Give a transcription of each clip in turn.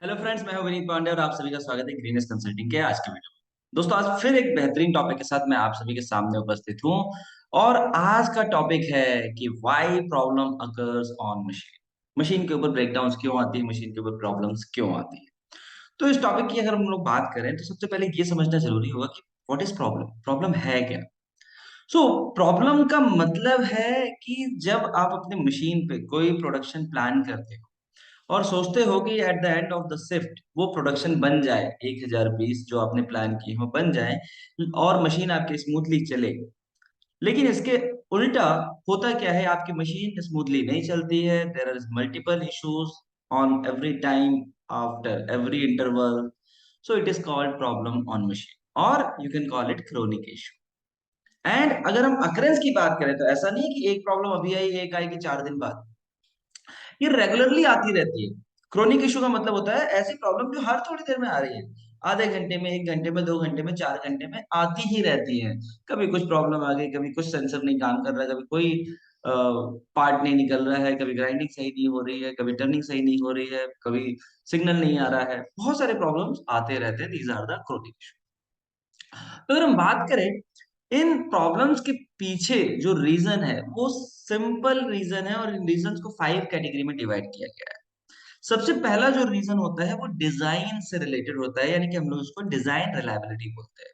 Hello friends, मैं हूं विनीत पांडे और आप सभी का स्वागत है ग्रीनस कंसल्टिंग के आज के वीडियो में। दोस्तों, आज फिर एक बेहतरीन टॉपिक के साथ मैं आप सभी के सामने उपस्थित हूं और आज का टॉपिक है कि why problem occurs on machine. Machine के ऊपर ब्रेकडाउन्स क्यों आती है, मशीन के ऊपर प्रॉब्लम्स क्यों आती है। तो इस टॉपिक की अगर हम लोग बात करें तो सबसे पहले ये समझना जरूरी होगा कि व्हाट इज प्रॉब्लम। प्रॉब्लम है क्या? प्रॉब्लम का मतलब है कि जब आप अपने मशीन पे कोई प्रोडक्शन प्लान करते हो और सोचते हो कि at the end of the shift वो प्रोडक्शन बन जाए, 1000 पीस जो आपने प्लान किए हो बन जाए और मशीन आपकी स्मूथली चले। लेकिन इसके उल्टा होता क्या है, आपकी मशीन स्मूथली नहीं चलती है। There are multiple issues on every time, after every interval. So it is called problem on machine और you can call it chronic issue. And अगर हम अकरेंस की बात करें तो ऐसा नहीं है कि एक प्रॉब्लम अभी आई, एक आएगी 4 दिन बाद। ये रेगुलरली आती रहती है। क्रोनिक इशू का मतलब होता है ऐसी प्रॉब्लम जो हर थोड़ी देर में आ रही है। आधे घंटे में, 1 घंटे में, 2 घंटे में, 4 घंटे में आती ही रहती है। कभी कुछ प्रॉब्लम आ गई, कभी कुछ सेंसर नहीं काम कर रहा है, कभी कोई पार्ट नहीं निकल रहा है, कभी ग्राइंडिंग सही नहीं हो रही है, कभी टर्निंग सही नहीं हो रही है, कभी सिग्नल नहीं आ रहा है। बहुत सारे प्रॉब्लम्स आते रहते हैं। These are the chronic issue. तो अगर हम बात करें इन प्रॉब्लम्स के पीछे जो रीजन है वो सिंपल रीजन है और इन रीजंस को 5 कैटेगरी में डिवाइड किया गया है। सबसे पहला जो रीजन होता है वो डिजाइन से रिलेटेड होता है, यानी कि हम लोग उसको डिजाइन रिलायबिलिटी बोलते हैं।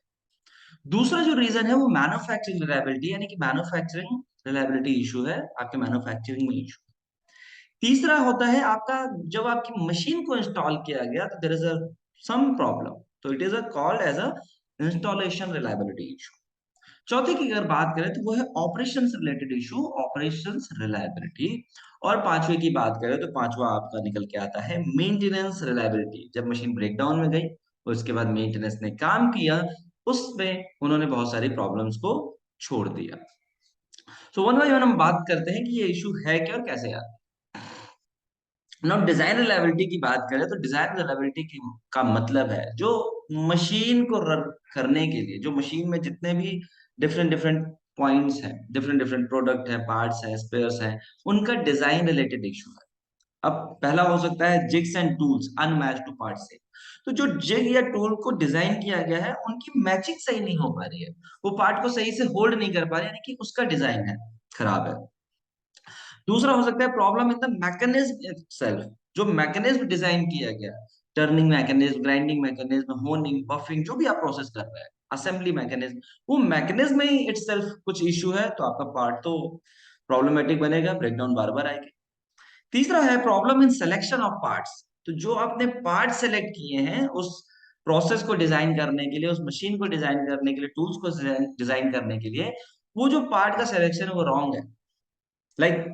दूसरा जो रीजन है वो मैन्युफैक्चरिंग रिलायबिलिटी, यानी कि मैन्युफैक्चरिंग रिलायबिलिटी इशू है, आपके मैन्युफैक्चरिंग में इशू। तीसरा होता है आपका, जब आपकी मशीन को इंस्टॉल किया गया तो there is a some problem, तो it is a called as a installation reliability issue. चौथे की अगर बात करें तो वो है ऑपरेशन से रिलेटेड इशू, ऑपरेशंस रिलायबिलिटी। और पांचवे की बात करें तो पांचवा आपका निकल के आता है मेंटेनेंस रिलायबिलिटी। जब मशीन ब्रेकडाउन में गई, उसके बाद मेंटेनेंस ने काम किया, उसमें उन्होंने बहुत सारी प्रॉब्लम्स को छोड़ दिया। वन बाय वन हम बात करते हैं कि ये इशू है क्या और कैसे आता है। नाउ डिजाइन रिलायबिलिटी की बात करें तो डिजाइन रिलायबिलिटी का मतलब है जो मशीन को रन करने के लिए, जो मशीन में जितने भी डिफरेंट डिफरेंट पॉइंट्स हैं, डिफरेंट डिफरेंट प्रोडक्ट है, पार्ट्स हैं, स्पेयर्स हैं, उनका डिजाइन रिलेटेड इशू है। अब पहला हो सकता है jigs and tools unmatched to part से। तो जो जिग या टूल को डिजाइन किया गया है उनकी मैचिंग सही नहीं हो पा रही है, वो पार्ट को सही से होल्ड नहीं कर पा रहे, यानी कि उसका डिजाइन है खराब है। दूसरा हो सकता है problem in the mechanism itself, जो मैकेनिज्म डिजाइन किया गया, turning mechanism, grinding mechanism, honing, buffing, जो भी आप प्रोसेस कर रहे हैं, असेंबली मैकेनिज्म, वो मैकेनिज्म में ही इटसेल्फ कुछ इश्यू है तो आपका पार्ट तो प्रॉब्लमेटिक बनेगा, ब्रेकडाउन बार बार आएगी। तीसरा है problem in selection of parts. तो जो आपने पार्ट सेलेक्ट किए हैं उस प्रोसेस को डिजाइन करने के लिए, उस मशीन को डिजाइन करने के लिए, टूल्स को डिजाइन करने के लिए, वो जो पार्ट का सिलेक्शन है वो रॉन्ग है। लाइक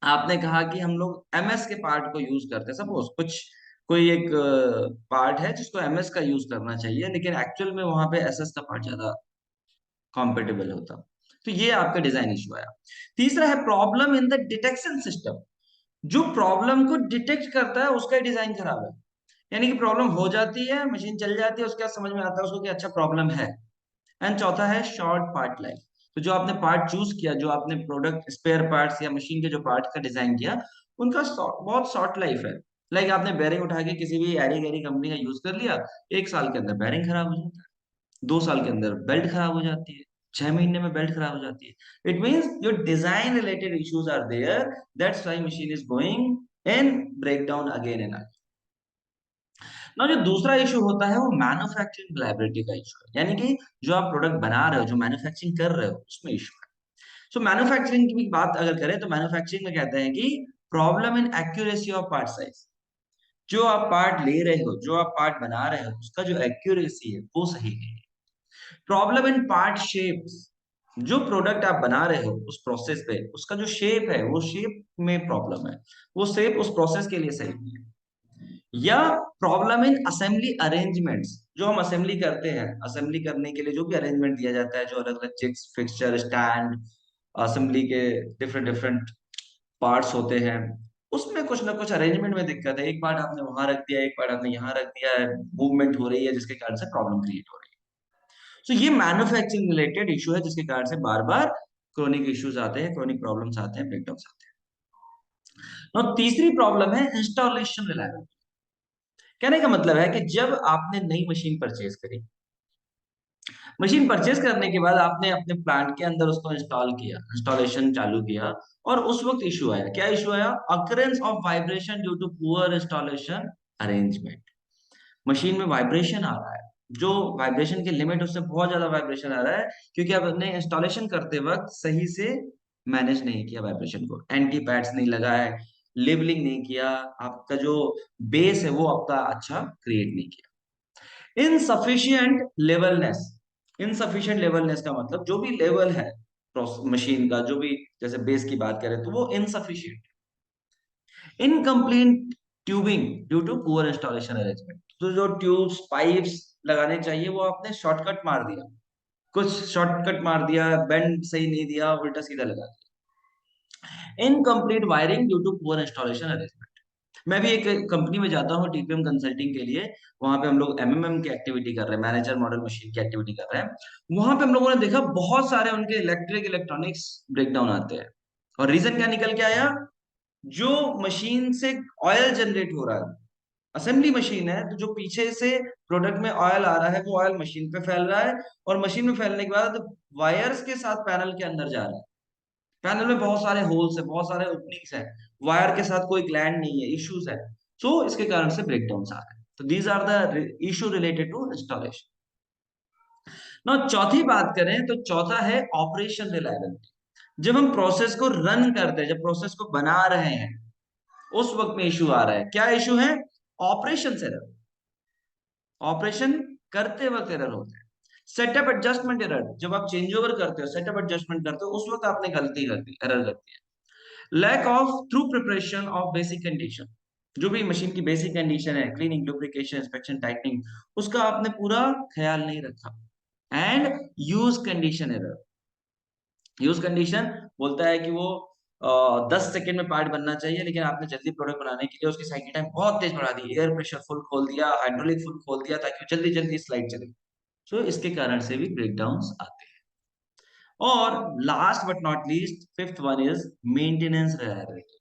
आपने कहा कि हम लोग एमएस के पार्ट को यूज करते हैं, सपोज कुछ कोई एक पार्ट है जिसको एमएस का यूज करना चाहिए, लेकिन एक्चुअल में वहां पे एसएस का पार्ट ज्यादा कॉम्पेटेबल होता। तो ये आपका डिजाइन इशू आया। तीसरा है problem in the detection system. जो प्रॉब्लम को डिटेक्ट करता है उसका डिजाइन खराब है, यानी कि प्रॉब्लम हो जाती है, मशीन चल जाती है, उसके बाद समझ में आता है उसको कि अच्छा प्रॉब्लम है। एंड चौथा है शॉर्ट पार्ट लाइफ। तो जो आपने पार्ट चूज किया, जो आपने प्रोडक्ट स्पेयर पार्ट्स या मशीन के जो पार्ट का डिजाइन किया, उनका बहुत शॉर्ट लाइफ है। लाइक आपने बैरिंग उठा के किसी भी एरी गैरी कंपनी का यूज कर लिया, 1 साल के अंदर बैरिंग खराब हो जाता है, 2 साल के अंदर बेल्ट खराब हो जाती है, 6 महीने में बेल्ट खराब हो जाती है। इट मीन्स जो design related issues are there, that's why machine is going in breakdown again and again. ना जो दूसरा इशू होता है वो मैन्युफैक्चरिंग रिलायबिलिटी का इशू है, यानी कि जो आप प्रोडक्ट बना रहे हो, जो मैन्युफैक्चरिंग कर रहे हो, उसमें इशू है। मैन्युफैक्चरिंग की भी बात अगर करें तो मैन्युफैक्चरिंग में कहते हैं कि problem in accuracy of part size. जो आप पार्ट ले रहे हो, जो आप पार्ट बना रहे हो, उसका जो एक्यूरेसी है वो सही नहीं है। Problem in part shapes. जो प्रोडक्ट आप बना रहे हो उस प्रोसेस पे, उसका जो शेप है वो शेप में प्रॉब्लम है, वो शेप उस प्रोसेस के लिए सही नहीं है। या प्रॉब्लम इन असेंबली अरेंजमेंट्स। जो हम असेंबली करते हैं, असेंबली करने के लिए जो भी अरेंजमेंट दिया जाता है, जो अलग अलग चिप्स, फिक्सचर, स्टैंड, असेंबली के डिफरेंट डिफरेंट पार्ट्स होते हैं, उसमें कुछ ना कुछ अरेंजमेंट में दिक्कत है। एक पार्ट आपने वहां रख दिया, एक पार्ट आपने यहाँ रख दिया है, मूवमेंट हो रही है जिसके कारण से प्रॉब्लम क्रिएट हो रही है। सो ये मैन्युफैक्चरिंग रिलेटेड इशू है जिसके कारण से बार बार क्रोनिक इश्यूज आते हैं, क्रोनिक प्रॉब्लम्स आते हैं, ब्रेकडाउन आते हैं। और तीसरी प्रॉब्लम है इंस्टॉलेशन रिलायबिलिटी। कहने का मतलब है कि जब आपने नई मशीन परचेज करी, मशीन परचेज करने के बाद आपने अपने प्लांट के अंदर उसको इंस्टॉल किया, इंस्टॉलेशन चालू किया, और उस वक्त इशू आया। क्या इशू आया? Occurrence of vibration due to poor installation arrangement. Machine में वाइब्रेशन आ रहा है, जो वाइब्रेशन की लिमिट, उससे बहुत ज्यादा वाइब्रेशन आ रहा है, क्योंकि आपने इंस्टॉलेशन करते वक्त सही से मैनेज नहीं किया वाइब्रेशन को, एंटी पैड्स नहीं लगाए, लेबलिंग नहीं किया, आपका जो बेस है वो आपका अच्छा क्रिएट नहीं किया। इनसफिशियंट लेवलनेस। इनसफिशियंट लेवलनेस का मतलब जो भी लेवल है मशीन का, जो भी, जैसे बेस की बात करें तो वो insufficient. Incomplete tubing due to poor installation arrangement. तो जो ट्यूब्स पाइप्स लगाने चाहिए वो आपने शॉर्टकट मार दिया, कुछ शॉर्टकट मार दिया, बेंड सही नहीं दिया, उल्टा सीधा लगा दिया। Incomplete wiring due to poor installation arrangement. मैं भी एक कंपनी में जाता हूँ टीपीएम कंसल्टिंग के लिए। वहां पे हम लोग एमएमएम की एक्टिविटी कर रहे हैं, मैनेजर मॉडल मशीन की एक्टिविटी कर रहे हैं। वहां पे हम लोगों ने देखा बहुत सारे उनके इलेक्ट्रॉनिक्स ब्रेकडाउन आते हैं। और रीजन क्या निकल के आया? जो मशीन से ऑयल जनरेट हो रहा है, असेंबली मशीन है, तो जो पीछे से प्रोडक्ट में ऑयल आ रहा है वो ऑयल मशीन पे फैल रहा है, और मशीन में फैलने के बाद वायर्स के साथ पैनल के अंदर जा रहा है। पैनल में बहुत सारे होल्स है, बहुत सारे ओपनिंग्स है, वायर के साथ कोई ग्लैंड नहीं है, इश्यूज है। सो इसके कारण से ब्रेकडाउन आ रहे हैं। तो these are the issue related to installation. ना चौथी बात करें तो चौथा है ऑपरेशन रिलायबिलिटी। जब हम प्रोसेस को रन करते हैं, जब प्रोसेस को बना रहे हैं, उस वक्त में इशू आ रहा है। क्या इशू है? Operation error. ऑपरेशन करते वक्त एरर होते हैं। सेटअप एडजस्टमेंट एरर, जब आप चेंज ओवर करते हो, सेटअप एडजस्टमेंट करते हो, उस वक्त आपने गलती कर दी, एरर कर दिया। Lack of through preparation of basic condition. जो भी मशीन की बेसिक कंडीशन है, क्लीनिंग, लुब्रिकेशन, इंस्पेक्शन, टाइटनिंग, उसका आपने पूरा ख्याल नहीं रखा। And use condition error. Use condition बोलता है कि वो 10 सेकेंड में पार्ट बनना चाहिए, लेकिन आपने जल्दी प्रोडक्ट बनाने के लिए उसकी साइकिल टाइम बहुत तेज बढ़ा दी, एयर प्रेशर फुल खोल दिया, हाइड्रोलिक फुल खोल दिया, ताकि वो जल्दी जल्दी स्लाइड चले। सो इसके कारण से भी ब्रेकडाउन आते हैं। और last but not least, fifth one is maintenance reliability.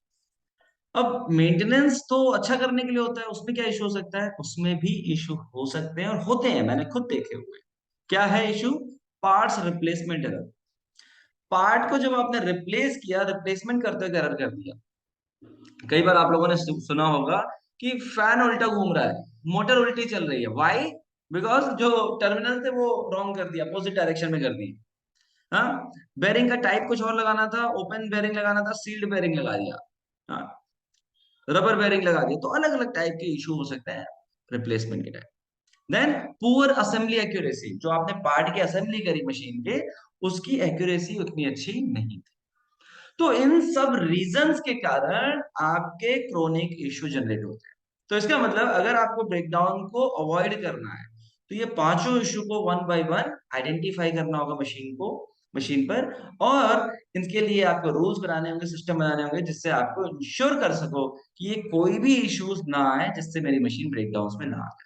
अब मेंटेनेंस तो अच्छा करने के लिए होता है, उसमें क्या इशू हो सकता है? उसमें भी इशू हो सकते हैं और होते हैं, मैंने खुद देखे हुए। क्या है issue? Parts replacement error. Part को जब आपने रिप्लेस किया, रिप्लेसमेंट करते हुए एरर कर दिया। कई बार आप लोगों ने सुना होगा कि फैन उल्टा घूम रहा है, मोटर उल्टी चल रही है। व्हाई? बिकॉज जो टर्मिनल थे वो रॉन्ग कर दिया, अपोजिट डायरेक्शन में कर दी। हाँ, बेरिंग का टाइप कुछ और लगाना था, ओपन बेरिंग लगाना था, सील्ड बेरिंग लगा दिया। हाँ, रबर बेरिंग लगा दिया। तो अलग अलग टाइप के इशू हो सकते हैं रिप्लेसमेंट के time. Then poor assembly accuracy, जो आपने पार्ट की असेंबली करी मशीन के, उसकी एक्यूरेसी उतनी अच्छी नहीं थी। तो इन सब रीजंस के कारण आपके क्रोनिक इश्यू जनरेट होते हैं। तो इसका मतलब अगर आपको ब्रेकडाउन को अवॉइड करना है, तो ये पांचों इश्यू को वन बाय वन आइडेंटिफाई करना होगा मशीन को, मशीन पर। और इनके लिए आपको रूल्स बनाने होंगे, सिस्टम बनाने होंगे, जिससे आपको इंश्योर कर सको कि ये कोई भी इश्यूज ना आए जिससे मेरी मशीन ब्रेकडाउन में ना आए।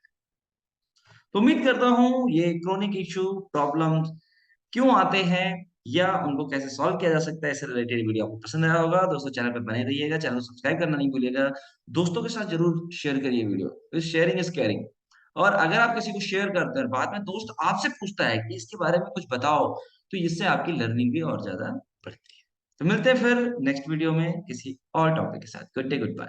तो उम्मीद करता हूं ये क्रोनिक इश्यू प्रॉब्लम क्यों आते हैं या उनको कैसे सॉल्व किया जा सकता है, इससे रिलेटेड वीडियो आपको पसंद आया होगा। दोस्तों चैनल पे बने रहिएगा, चैनल को सब्सक्राइब करना नहीं भूलिएगा, दोस्तों के साथ जरूर शेयर करिए वीडियो, शेयरिंग इज केयरिंग। और अगर आप किसी को शेयर करते हैं और बाद में दोस्त आपसे पूछता है कि इसके बारे में कुछ बताओ, तो इससे आपकी लर्निंग भी और ज्यादा बढ़ती है। तो मिलते हैं फिर नेक्स्ट वीडियो में किसी और टॉपिक के साथ। Good day, good bye.